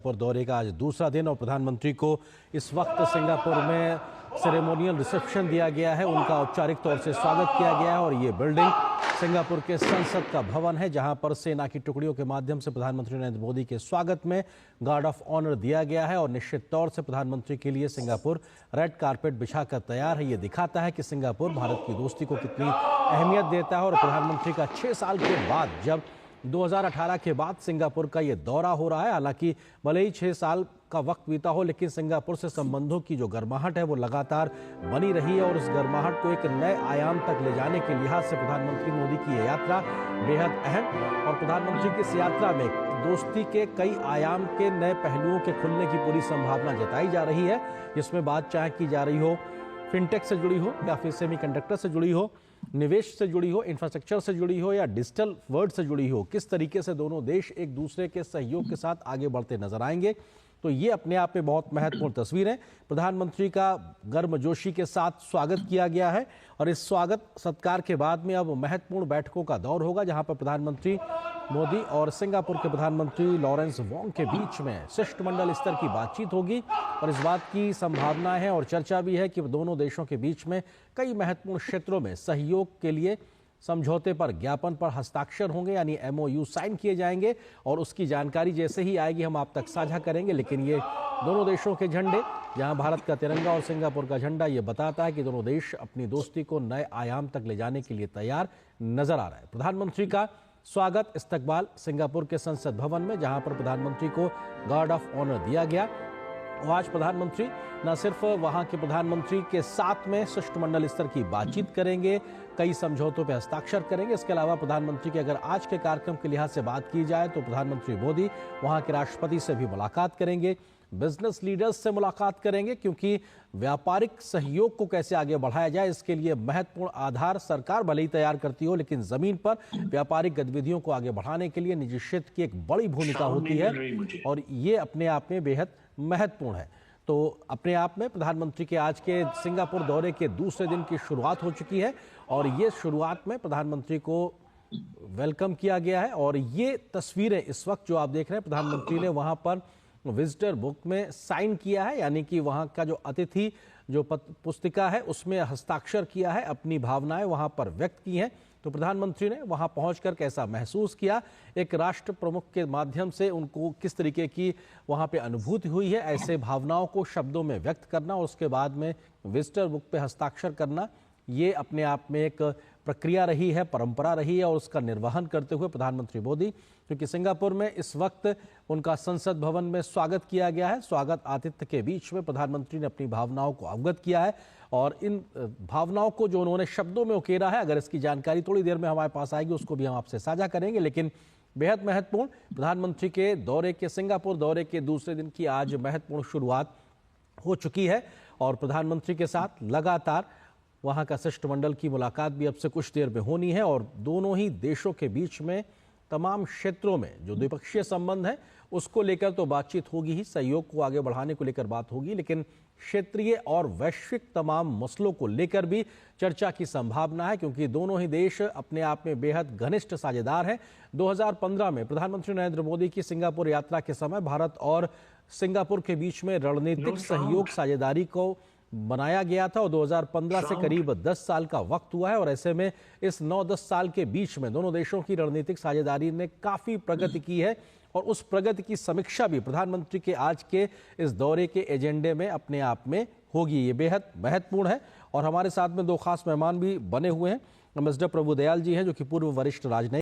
पर दौरे का आज दूसरा दिन और प्रधानमंत्री को इस वक्त सिंगापुर में सेरेमोनियल रिसेप्शन दिया गया है। उनका औपचारिक तौर से स्वागत किया गया है और ये बिल्डिंग सिंगापुर के संसद का भवन है, जहां पर सेना की टुकड़ियों के माध्यम से प्रधानमंत्री नरेंद्र मोदी के स्वागत में गार्ड ऑफ ऑनर दिया गया है। और निश्चित तौर से प्रधानमंत्री के लिए सिंगापुर रेड कारपेट बिछाकर तैयार है। ये दिखाता है कि सिंगापुर भारत की दोस्ती को कितनी अहमियत देता है। और प्रधानमंत्री का 6 साल के बाद, जब 2018 के बाद सिंगापुर का ये दौरा हो रहा है, हालांकि भले ही 6 साल का वक्त बीता हो, लेकिन सिंगापुर से संबंधों की जो गर्माहट है वो लगातार बनी रही है। और उस गर्माहट को एक नए आयाम तक ले जाने के लिहाज से प्रधानमंत्री मोदी की यह यात्रा बेहद अहम। और प्रधानमंत्री की इस यात्रा में दोस्ती के कई आयाम के नए पहलुओं के खुलने की पूरी संभावना जताई जा रही है, जिसमें बात चाहे की जा रही हो फिनटेक से जुड़ी हो या फिर सेमीकंडक्टर से जुड़ी हो, निवेश से जुड़ी हो, इंफ्रास्ट्रक्चर से जुड़ी हो या डिजिटल वर्ल्ड से जुड़ी हो। किस तरीके से दोनों देश एक दूसरे के सहयोग के साथ आगे बढ़ते नजर आएंगे, तो ये अपने आप में बहुत महत्वपूर्ण तस्वीर है। प्रधानमंत्री का गर्मजोशी के साथ स्वागत किया गया है और इस स्वागत सत्कार के बाद में अब महत्वपूर्ण बैठकों का दौर होगा, जहां पर प्रधानमंत्री मोदी और सिंगापुर के प्रधानमंत्री लॉरेंस वोंग के बीच में शिष्टमंडल स्तर की बातचीत होगी। और इस बात की संभावना है और चर्चा भी है कि दोनों देशों के बीच में कई महत्वपूर्ण क्षेत्रों में सहयोग के लिए समझौते पर, ज्ञापन पर हस्ताक्षर होंगे, यानी MOU साइन किए जाएंगे। और उसकी जानकारी जैसे ही आएगी हम आप तक साझा करेंगे। लेकिन ये दोनों देशों के झंडे, जहां भारत का तिरंगा और सिंगापुर का झंडा, ये बताता है कि दोनों देश अपनी दोस्ती को नए आयाम तक ले जाने के लिए तैयार नजर आ रहा है। प्रधानमंत्री का स्वागत इस्तकबाल सिंगापुर के संसद भवन में, जहां पर प्रधानमंत्री को गार्ड ऑफ ऑनर दिया गया। आज प्रधानमंत्री न सिर्फ वहां के प्रधानमंत्री के साथ में शिष्टमंडल स्तर की बातचीत करेंगे, कई समझौतों पर हस्ताक्षर करेंगे। इसके अलावा प्रधानमंत्री की अगर आज के कार्यक्रम के लिहाज से बात की जाए तो प्रधानमंत्री मोदी वहां के राष्ट्रपति से भी मुलाकात करेंगे, बिजनेस लीडर्स से मुलाकात करेंगे, क्योंकि व्यापारिक सहयोग को कैसे आगे बढ़ाया जाए इसके लिए महत्वपूर्ण आधार सरकार भले ही तैयार करती हो, लेकिन जमीन पर व्यापारिक गतिविधियों को आगे बढ़ाने के लिए निजी क्षेत्र की एक बड़ी भूमिका होती है और ये अपने आप में बेहद महत्वपूर्ण है। तो अपने आप में प्रधानमंत्री के आज के सिंगापुर दौरे के दूसरे दिन की शुरुआत हो चुकी है और ये शुरुआत में प्रधानमंत्री को वेलकम किया गया है। और ये तस्वीरें इस वक्त जो आप देख रहे हैं, प्रधानमंत्री ने वहां पर विजिटर बुक में साइन किया है, यानी कि वहां का जो अतिथि जो पुस्तिका है उसमें हस्ताक्षर किया है, अपनी भावनाएं वहां पर व्यक्त की हैं। तो प्रधानमंत्री ने वहां पहुंचकर कैसा महसूस किया, एक राष्ट्र प्रमुख के माध्यम से उनको किस तरीके की वहां पे अनुभूति हुई है, ऐसे भावनाओं को शब्दों में व्यक्त करना और उसके बाद में विजिटर बुक पे हस्ताक्षर करना, ये अपने आप में एक प्रक्रिया रही है, परंपरा रही है। और उसका निर्वहन करते हुए प्रधानमंत्री मोदी, क्योंकि सिंगापुर में इस वक्त उनका संसद भवन में स्वागत किया गया है, स्वागत आतिथ्य के बीच में प्रधानमंत्री ने अपनी भावनाओं को अवगत किया है और इन भावनाओं को जो उन्होंने शब्दों में उकेरा है, अगर इसकी जानकारी थोड़ी देर में हमारे पास आएगी उसको भी हम आपसे साझा करेंगे। लेकिन बेहद महत्वपूर्ण प्रधानमंत्री के दौरे के, सिंगापुर दौरे के दूसरे दिन की आज महत्वपूर्ण शुरुआत हो चुकी है और प्रधानमंत्री के साथ लगातार वहां का शिष्टमंडल की मुलाकात भी अब से कुछ देर में होनी है। और दोनों ही देशों के बीच में तमाम क्षेत्रों में जो द्विपक्षीय संबंध है उसको लेकर तो बातचीत होगी ही, सहयोग को आगे बढ़ाने को लेकर बात होगी, लेकिन क्षेत्रीय और वैश्विक तमाम मसलों को लेकर भी चर्चा की संभावना है, क्योंकि दोनों ही देश अपने आप में बेहद घनिष्ठ साझेदार हैं। 2015 में प्रधानमंत्री नरेंद्र मोदी की सिंगापुर यात्रा के समय भारत और सिंगापुर के बीच में रणनीतिक सहयोग साझेदारी को बनाया गया था और 2015 से करीब 10 साल का वक्त हुआ है। और ऐसे में इस 9-10 साल के बीच में दोनों देशों की रणनीतिक साझेदारी ने काफी प्रगति की है और उस प्रगति की समीक्षा भी प्रधानमंत्री के आज के इस दौरे के एजेंडे में अपने आप में होगी। ये बेहद महत्वपूर्ण है और हमारे साथ में 2 खास मेहमान भी बने हुए हैं। एम्बेसडर प्रभु दयाल जी हैं, जो कि पूर्व वरिष्ठ राजनयिक